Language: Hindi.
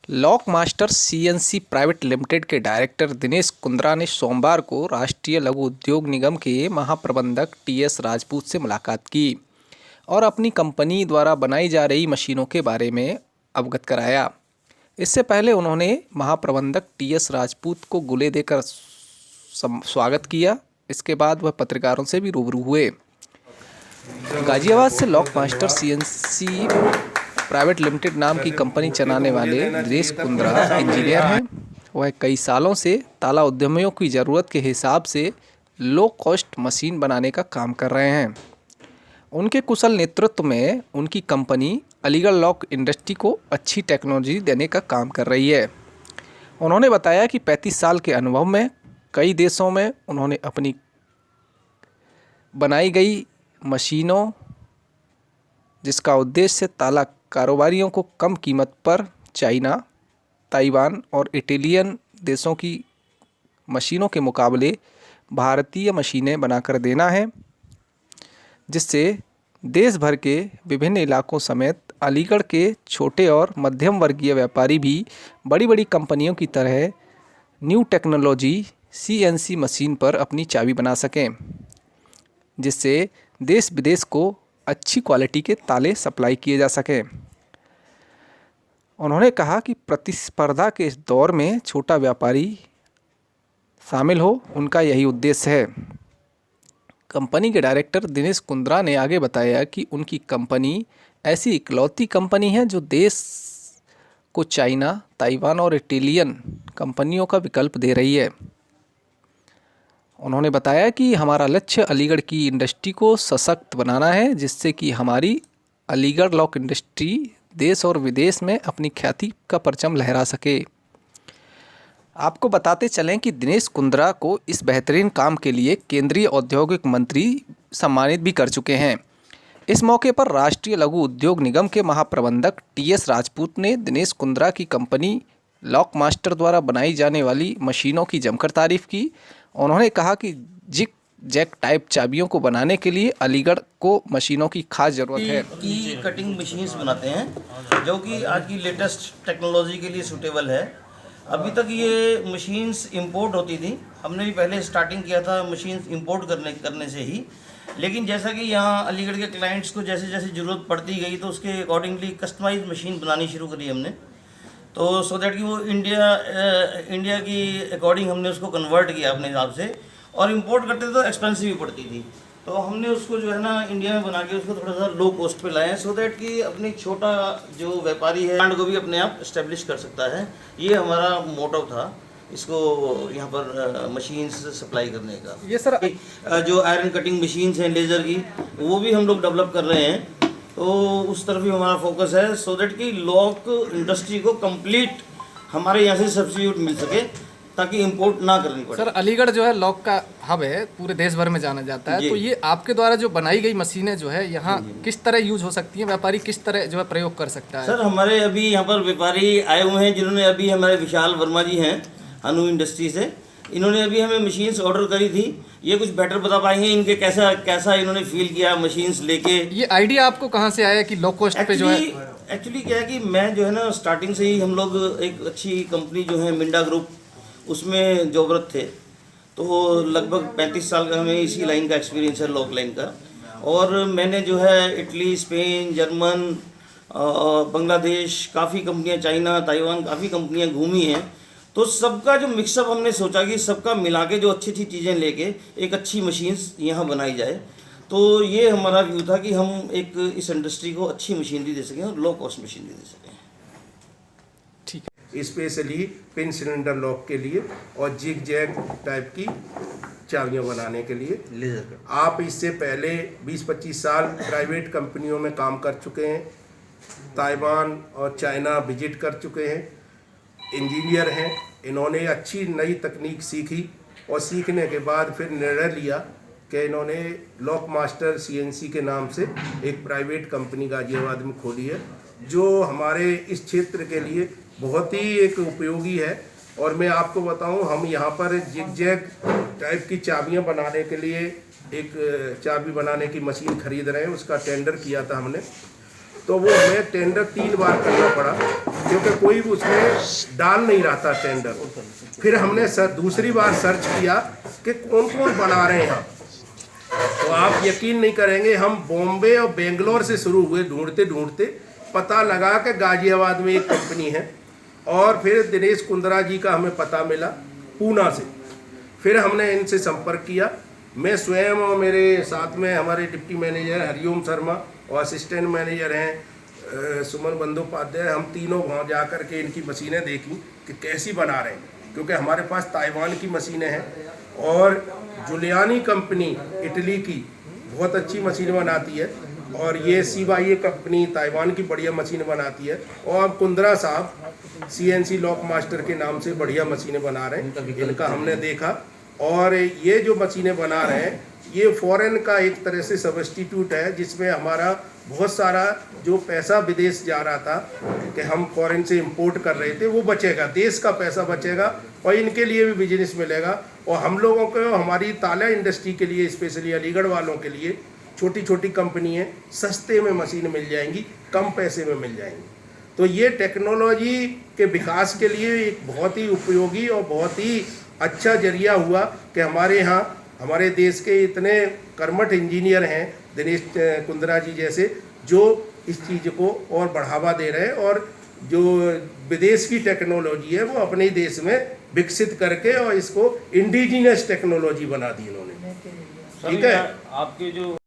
Lock master CNC private limited के डायरेक्टर दिनेश कुंद्रा ने सोमवार को राष्ट्रीय लघु उद्योग निगम के महाप्रबंधक टीएस राजपूत से मुलाकात की और अपनी कंपनी द्वारा बनाई जा रही मशीनों के बारे में अवगत कराया। इससे पहले उन्होंने महाप्रबंधक टीएस राजपूत को गुले देकर स्वागत किया। इसके बाद वह पत्रकारों से भी रूबरू हुए। गाजियाबाद से lock master CNC private limited नाम की कंपनी चलाने वाले दिनेश कुंद्रा इंजीनियर हैं। वह कई सालों से ताला उद्यमियों की ज़रूरत के हिसाब से लो कॉस्ट मशीन बनाने का काम कर रहे हैं। उनके कुशल नेतृत्व में उनकी कंपनी अलीगढ़ लॉक इंडस्ट्री को अच्छी टेक्नोलॉजी देने का काम कर रही है। उन्होंने बताया कि 35 साल के अनुभव में कई देशों में उन्होंने अपनी बनाई गई मशीनों जिसका उद्देश्य ताला कारोबारियों को कम कीमत पर चाइना, ताइवान और इटालियन देशों की मशीनों के मुकाबले भारतीय मशीनें बनाकर देना है, जिससे देश भर के विभिन्न इलाकों समेत अलीगढ़ के छोटे और मध्यम वर्गीय व्यापारी भी बड़ी बड़ी कंपनियों की तरह न्यू टेक्नोलॉजी सीएनसी मशीन पर अपनी चाबी बना सकें, जिससे देश विदेश को अच्छी क्वालिटी के ताले सप्लाई किए जा सकें। उन्होंने कहा कि प्रतिस्पर्धा के इस दौर में छोटा व्यापारी शामिल हो, उनका यही उद्देश्य है। कंपनी के डायरेक्टर दिनेश कुंद्रा ने आगे बताया कि उनकी कंपनी ऐसी इकलौती कंपनी है जो देश को चाइना, ताइवान और इटालियन कंपनियों का विकल्प दे रही है। उन्होंने बताया कि हमारा लक्ष्य अलीगढ़ की इंडस्ट्री को सशक्त बनाना है, जिससे कि हमारी अलीगढ़ लॉक इंडस्ट्री देश और विदेश में अपनी ख्याति का परचम लहरा सके। आपको बताते चलें कि दिनेश कुंद्रा को इस बेहतरीन काम के लिए केंद्रीय औद्योगिक मंत्री सम्मानित भी कर चुके हैं। इस मौके पर राष्ट्रीय लघु उद्योग निगम के महाप्रबंधक टीएस राजपूत ने दिनेश कुंद्रा की कंपनी लॉक मास्टर द्वारा बनाई जाने वाली मशीनों की जमकर तारीफ की। उन्होंने कहा कि जिग जैक टाइप चाबियों को बनाने के लिए अलीगढ़ को मशीनों की खास ज़रूरत है। की कटिंग मशीन्स बनाते हैं जो कि आज की लेटेस्ट टेक्नोलॉजी के लिए सूटेबल है। अभी तक ये मशीन्स इंपोर्ट होती थी, हमने भी पहले स्टार्टिंग किया था मशीन्स इंपोर्ट करने से ही, लेकिन जैसा कि यहाँ अलीगढ़ के क्लाइंट्स को जैसे जैसे ज़रूरत पड़ती गई तो उसके अकॉर्डिंगली कस्टमाइज मशीन बनानी शुरू करी हमने, तो सो दैट कि वो इंडिया की अकॉर्डिंग हमने उसको कन्वर्ट किया अपने हिसाब से। और इंपोर्ट करते थे तो एक्सपेंसिव भी पड़ती थी, तो हमने उसको जो है ना इंडिया में बना के उसको थोड़ा सा लो कॉस्ट पे लाए हैं, सो दैट कि अपनी छोटा जो व्यापारी है ब्रांड को भी अपने आप इस्टेब्लिश कर सकता है। ये हमारा मोटो था इसको यहाँ पर मशीन्स सप्लाई करने का। ये सर जो आयरन कटिंग मशीन्स हैं लेज़र की, वो भी हम लोग डेवलप कर रहे हैं, तो उस तरफ भी हमारा फोकस है, सो दैट कि लॉक इंडस्ट्री को कंप्लीट हमारे यहाँ से सब्सिट्यूट मिल सके ताकि इंपोर्ट ना करनी पड़े। सर अलीगढ़ जो है लॉक का हब है, पूरे देश भर में जाना जाता है, तो ये आपके द्वारा जो बनाई गई मशीनें जो है यहाँ किस तरह यूज हो सकती हैं, व्यापारी किस तरह जो है प्रयोग कर सकता है? सर हमारे अभी यहाँ पर व्यापारी आए हुए हैं जिन्होंने अभी हमारे विशाल वर्मा जी हैं अनु इंडस्ट्री से, इन्होंने अभी हमें मशीन्स ऑर्डर करी थी। ये कुछ बेटर बता पाएंगे इनके कैसा इन्होंने फील किया मशीन्स लेके। ये आइडिया आपको कहाँ से आया कि लो कॉस्ट पे जो है? एक्चुअली क्या है कि मैं जो है ना स्टार्टिंग से ही हम लोग एक अच्छी कंपनी जो है मिंडा ग्रुप, उसमें जॉबरत थे, तो लगभग 35 साल का हमें इसी लाइन का एक्सपीरियंस है, लॉक लाइन का। और मैंने जो है इटली, स्पेन, जर्मन, बांग्लादेश, काफ़ी कंपनियां, चाइना, ताइवान, काफ़ी कंपनियां घूमी हैं, तो सबका जो मिक्सअप हमने सोचा कि सबका मिला के जो अच्छी अच्छी चीज़ें लेके एक अच्छी मशीन्स यहाँ बनाई जाए। तो ये हमारा व्यू था कि हम एक इस इंडस्ट्री को अच्छी मशीनरी दे सकें और लो कॉस्ट मशीनरी दे सकें। ठीक है, स्पेशली पिन सिलेंडर लॉक के लिए और जिग जैग टाइप की चाबियाँ बनाने के लिए। लेजर आप इससे पहले 20-25 साल प्राइवेट कंपनियों में काम कर चुके हैं, ताइवान और चाइना विजिट कर चुके हैं, इंजीनियर हैं। इन्होंने अच्छी नई तकनीक सीखी और सीखने के बाद फिर निर्णय लिया कि इन्होंने लॉक मास्टर सीएनसी के नाम से एक प्राइवेट कंपनी गाजियाबाद में खोली है, जो हमारे इस क्षेत्र के लिए बहुत ही एक उपयोगी है। और मैं आपको बताऊं, हम यहाँ पर जिग जैग टाइप की चाबियाँ बनाने के लिए एक चाबी बनाने की मशीन खरीद रहे हैं, उसका टेंडर किया था हमने, तो वो हमें टेंडर 3 बार करना पड़ा क्योंकि कोई उसमें डाल नहीं रहा था टेंडर। फिर हमने दूसरी बार सर्च किया कि कौन कौन बना रहे हैं। तो आप यकीन नहीं करेंगे, हम बॉम्बे और बेंगलोर से शुरू हुए ढूंढते ढूंढते, पता लगा कि गाजियाबाद में एक कंपनी है, और फिर दिनेश कुंद्रा जी का हमें पता मिला पूना से। फिर हमने इनसे संपर्क किया। मैं स्वयं और मेरे साथ में हमारे डिप्टी मैनेजर हरिओम शर्मा और असिस्टेंट मैनेजर हैं सुमन बंदोपाध्याय, हम तीनों वहाँ जा कर के इनकी मशीनें देखी कि कैसी बना रहे हैं, क्योंकि हमारे पास ताइवान की मशीनें हैं और जुलियानी कंपनी इटली की बहुत अच्छी मशीनें बनाती है, और ये सीवाईए कंपनी ताइवान की बढ़िया मशीनें बनाती है, और अब कुंद्रा साहब CNC लॉक मास्टर के नाम से बढ़िया मशीनें बना रहे हैं। इनका हमने देखा, और ये जो मशीनें बना रहे हैं ये फॉरेन का एक तरह से सब्स्टिट्यूट है, जिसमें हमारा बहुत सारा जो पैसा विदेश जा रहा था कि हम फॉरेन से इंपोर्ट कर रहे थे, वो बचेगा, देश का पैसा बचेगा और इनके लिए भी बिजनेस मिलेगा। और हम लोगों को, हमारी ताला इंडस्ट्री के लिए, स्पेशली अलीगढ़ वालों के लिए, छोटी छोटी कंपनियाँ सस्ते में मशीन मिल जाएंगी, कम पैसे में मिल जाएंगी। तो ये टेक्नोलॉजी के विकास के लिए एक बहुत ही उपयोगी और बहुत ही अच्छा जरिया हुआ कि हमारे यहाँ, हमारे देश के इतने कर्मठ इंजीनियर हैं दिनेश कुंद्रा जी जैसे, जो इस चीज़ को और बढ़ावा दे रहे हैं, और जो विदेश की टेक्नोलॉजी है वो अपने देश में विकसित करके और इसको इंडिजिनस टेक्नोलॉजी बना दी इन्होंने। ठीक है। आपके जो